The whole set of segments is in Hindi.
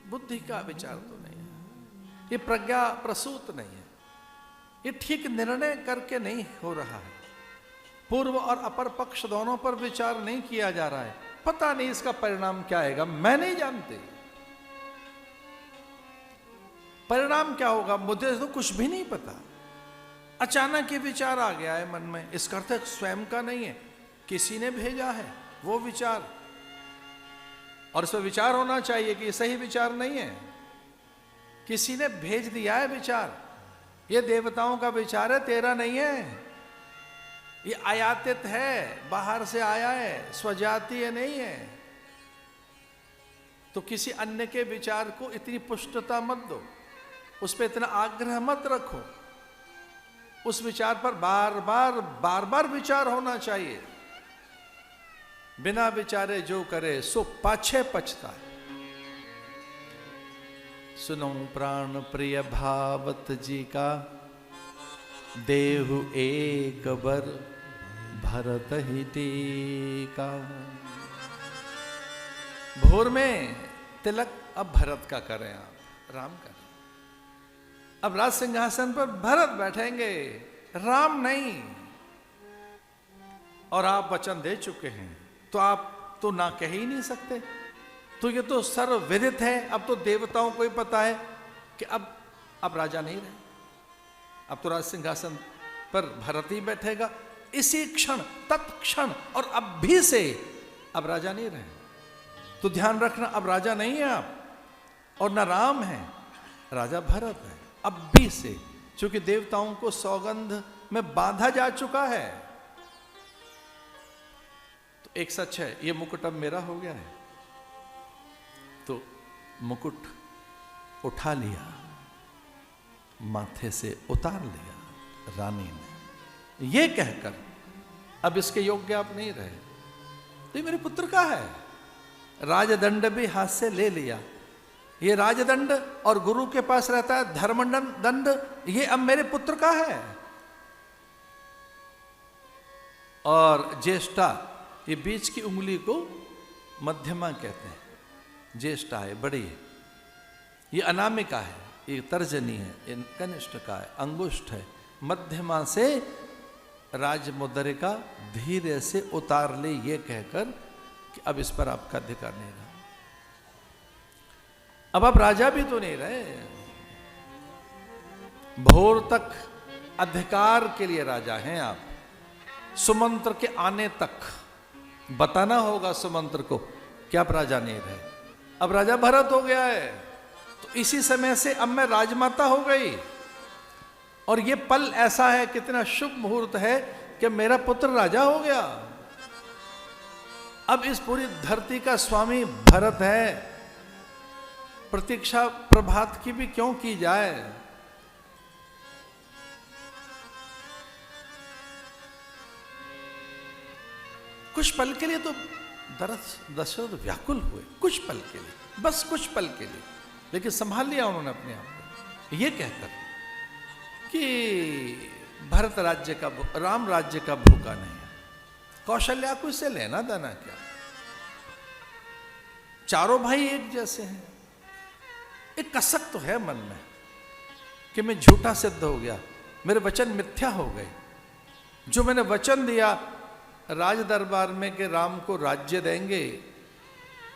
बुद्धि का विचार तो नहीं है, ये प्रज्ञा प्रसूत नहीं है, ये ठीक निर्णय करके नहीं हो रहा है, पूर्व और अपर पक्ष दोनों पर विचार नहीं किया जा रहा है। पता नहीं इसका परिणाम क्या आएगा, मैं नहीं जानती परिणाम क्या होगा, मुझे तो कुछ भी नहीं पता। अचानक ये विचार आ गया है मन में, इसका अर्थ स्वयं का नहीं है, किसी ने भेजा है वो विचार, और इस पर विचार होना चाहिए कि ये सही विचार नहीं है, किसी ने भेज दिया है विचार, ये देवताओं का विचार है, तेरा नहीं है, ये आयातित है, बाहर से आया है, स्वजातीय नहीं है। तो किसी अन्य के विचार को इतनी पुष्टता मत दो, उस पर इतना आग्रह मत रखो, उस विचार पर बार बार विचार होना चाहिए। बिना विचारे जो करे सो पाछे पछता है। सुनो प्राण प्रिय भावत जी का, देहु एक बर भरत ही टीका। भोर में तिलक अब भरत का करें, आप राम का। अब राज सिंहासन पर भरत बैठेंगे, राम नहीं। और आप वचन दे चुके हैं तो आप तो ना कह ही नहीं सकते, तो ये तो सर्वविदित है। अब तो देवताओं को ही पता है कि अब राजा नहीं रहे, अब तो राज सिंहासन पर भरत ही बैठेगा। इसी क्षण, तत्क्षण और अब भी से अब राजा नहीं रहे। तो ध्यान रखना, अब राजा नहीं है आप, और न राम है, राजा भरत है अब भी से, क्योंकि देवताओं को सौगंध में बांधा जा चुका है। तो एक सच है, ये मुकुट अब मेरा हो गया है। तो मुकुट उठा लिया, माथे से उतार लिया रानी ने, ये कहकर अब इसके योग्य आप नहीं रहे, तो ये मेरे पुत्र का है। राजदंड भी हाथ से ले लिया, ये राजदंड और गुरु के पास रहता है धर्मदंड, ये अब मेरे पुत्र का है। और ज्येष्ठा, ये बीच की उंगली को मध्यमा कहते हैं, ज्येष्ठा है, बड़ी है, ये अनामिका है, ये तर्जनी है, ये कनिष्ठ का है, अंगुष्ठ है, मध्यमा से राजमुद्रिका धीरे से उतार ले, ये कहकर कि अब इस पर आपका अधिकार नहीं रहा। अब आप राजा भी तो नहीं रहे, भोर तक अधिकार के लिए राजा हैं आप, सुमंत्र के आने तक बताना होगा सुमंत्र को कि आप राजा नहीं रहे। अब राजा भरत हो गया है, तो इसी समय से अब मैं राजमाता हो गई, और ये पल ऐसा है, कितना शुभ मुहूर्त है कि मेरा पुत्र राजा हो गया। अब इस पूरी धरती का स्वामी भरत है, प्रतीक्षा प्रभात की भी क्यों की जाए। कुछ पल के लिए तो दशरथ व्याकुल हुए, कुछ पल के लिए, बस कुछ पल के लिए, लेकिन संभाल लिया उन्होंने अपने आप को, ये कहकर कि भरत राज्य का, राम राज्य का भूखा नहीं है। कौशल्या को इससे लेना देना क्या, चारों भाई एक जैसे हैं। एक कसक तो है मन में कि मैं झूठा सिद्ध हो गया, मेरे वचन मिथ्या हो गए। जो मैंने वचन दिया राज दरबार में कि राम को राज्य देंगे,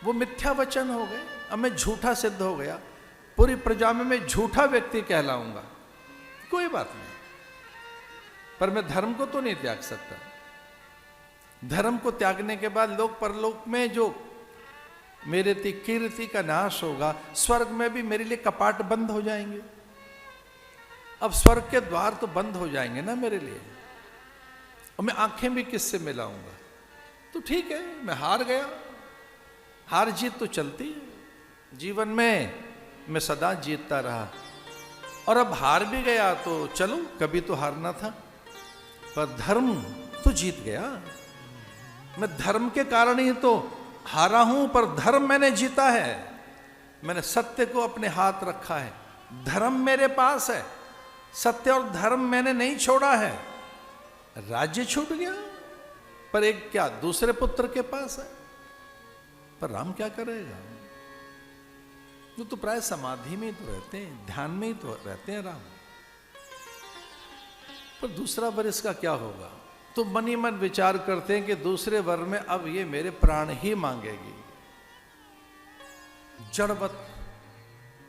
वो मिथ्या वचन हो गए। अब मैं झूठा सिद्ध हो गया, पूरी प्रजा में मैं झूठा व्यक्ति कहलाऊंगा। कोई बात नहीं, पर मैं धर्म को तो नहीं त्याग सकता। धर्म को त्यागने के बाद लोक परलोक में जो मेरे कीर्ति का नाश होगा, स्वर्ग में भी मेरे लिए कपाट बंद हो जाएंगे। अब स्वर्ग के द्वार तो बंद हो जाएंगे ना मेरे लिए, और मैं आंखें भी किससे मिलाऊंगा। तो ठीक है, मैं हार गया, हार जीत तो चलती है जीवन में, मैं सदा जीतता रहा। और अब हार भी गया तो चलो, कभी तो हारना था, पर धर्म तो जीत गया। मैं धर्म के कारण ही तो हारा हूं, पर धर्म मैंने जीता है। मैंने सत्य को अपने हाथ रखा है, धर्म मेरे पास है, सत्य और धर्म मैंने नहीं छोड़ा है। राज्य छूट गया, पर एक क्या दूसरे पुत्र के पास है, पर राम क्या करेगा। वो तो प्राय समाधि में ही तो रहते हैं, ध्यान में ही तो रहते हैं राम। पर दूसरा वर इसका क्या होगा? तो मन ही मन विचार करते हैं कि दूसरे वर में अब ये मेरे प्राण ही मांगेगी। जड़वत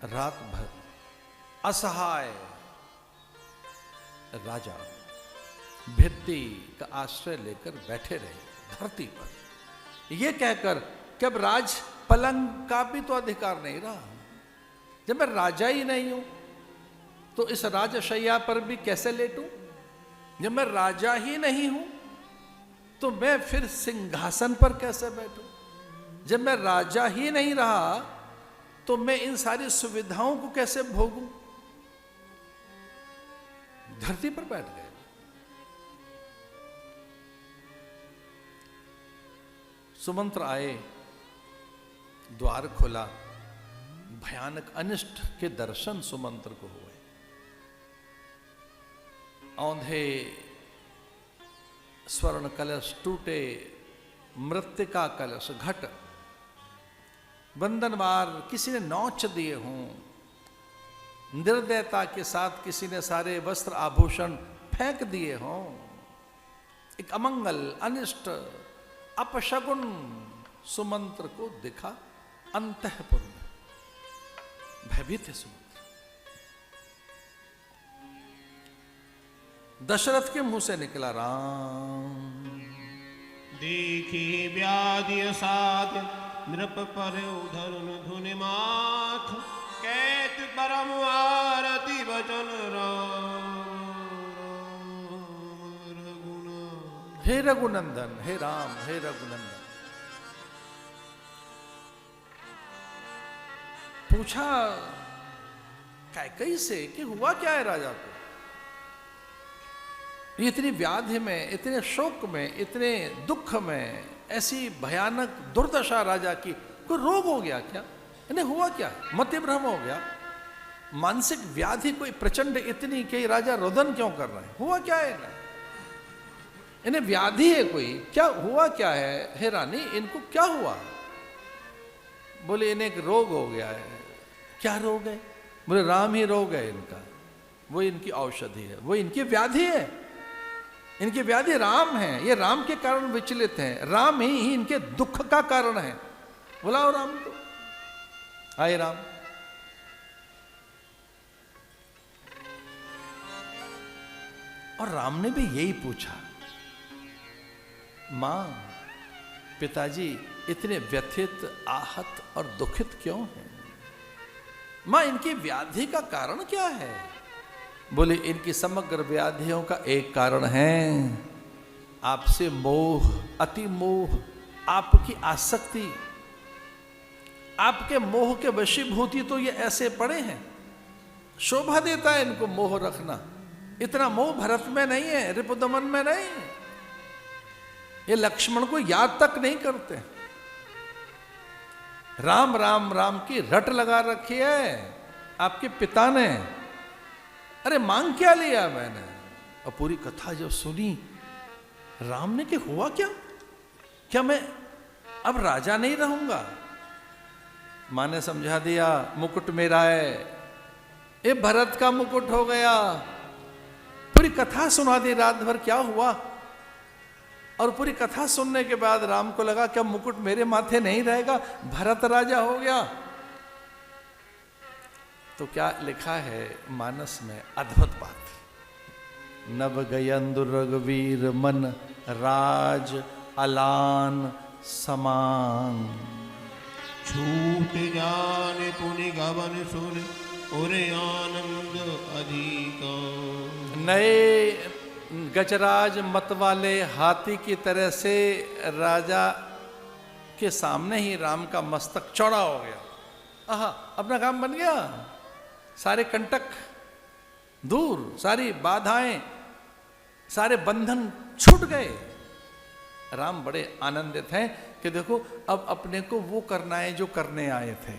रात भर असहाय राजा भित्ति का आश्रय लेकर बैठे रहे धरती पर, यह कहकर कि अब राज पलंग का भी तो अधिकार नहीं रहा। जब मैं राजा ही नहीं हूं तो इस राजशैया पर भी कैसे लेटूं? जब मैं राजा ही नहीं हूं तो मैं फिर सिंहासन पर कैसे बैठूं? जब मैं राजा ही नहीं रहा तो मैं इन सारी सुविधाओं को कैसे भोगूं? धरती पर बैठ गए। सुमंत्र आए, द्वार खुला, भयानक अनिष्ट के दर्शन सुमंत्र को हुए। औंधे स्वर्ण कलश टूटे, मृत्तिका कलश घट, बंधनवार किसी ने नौच दिए हों, निर्दयता के साथ किसी ने सारे वस्त्र आभूषण फेंक दिए हों। एक अमंगल, अनिष्ट, अपशगुन सुमंत्र को दिखा। अंतःपुर में भयभीत है सुमंत्र। दशरथ के मुंह से निकला, राम देखी व्याधि साध नृप पर धरुन धुनि माथ, कैत परम आरती वचन हे रघुनंदन, हे राम, हे रघुनंदन। पूछा कैकई से कि हुआ क्या है राजा को? ये इतनी व्याधि में, इतने शोक में, इतने दुख में, ऐसी भयानक दुर्दशा राजा की, कोई रोग हो गया क्या? इन्हें हुआ क्या? मति भ्रम हो गया? मानसिक व्याधि कोई प्रचंड इतनी कि राजा रोदन क्यों कर रहे हैं? हुआ क्या है इन्हें? इन्हें व्याधि है कोई? क्या हुआ क्या है? हे रानी, इनको क्या हुआ? बोले इन्हें एक रोग हो गया है। क्या रोग है? बोले राम ही रोग है इनका, वो इनकी औषधि है, वो इनकी व्याधि है। इनकी व्याधि राम है, ये राम के कारण विचलित हैं, राम ही इनके दुख का कारण है। बुलाओ राम को। आए राम। और राम ने भी यही पूछा, मां, पिताजी इतने व्यथित, आहत और दुखित क्यों हैं? मां, इनकी व्याधि का कारण क्या है? बोले इनकी समग्र व्याधियों का एक कारण है आपसे मोह, अति मोह, आपकी आसक्ति, आपके मोह के वशीभूति तो ये ऐसे पड़े हैं। शोभा देता है इनको मोह रखना, इतना मोह भरत में नहीं है, रिपुदमन में नहीं है। ये लक्ष्मण को याद तक नहीं करते। राम राम राम की रट लगा रखी है आपके पिता ने। अरे मांग क्या लिया मैंने? और पूरी कथा जब सुनी राम ने कि हुआ क्या? क्या मैं अब राजा नहीं रहूंगा? मां ने समझा दिया, मुकुट मेरा है, ये भरत का मुकुट हो गया। पूरी कथा सुना दी रात भर क्या हुआ। और पूरी कथा सुनने के बाद राम को लगा क्या मुकुट मेरे माथे नहीं रहेगा, भरत राजा हो गया। तो क्या लिखा है मानस में, अद्भुत बात। नव गयंदु रघुवीर मन राज अलान समान, छूट जान पुनि गवन सुन और आनंद अधिका। नए गजराज मत वाले हाथी की तरह से राजा के सामने ही राम का मस्तक चौड़ा हो गया। आहा, अपना काम बन गया। सारे कंटक दूर, सारी बाधाएं, सारे बंधन छूट गए। राम बड़े आनंदित हैं कि देखो अब अपने को वो करना है जो करने आए थे।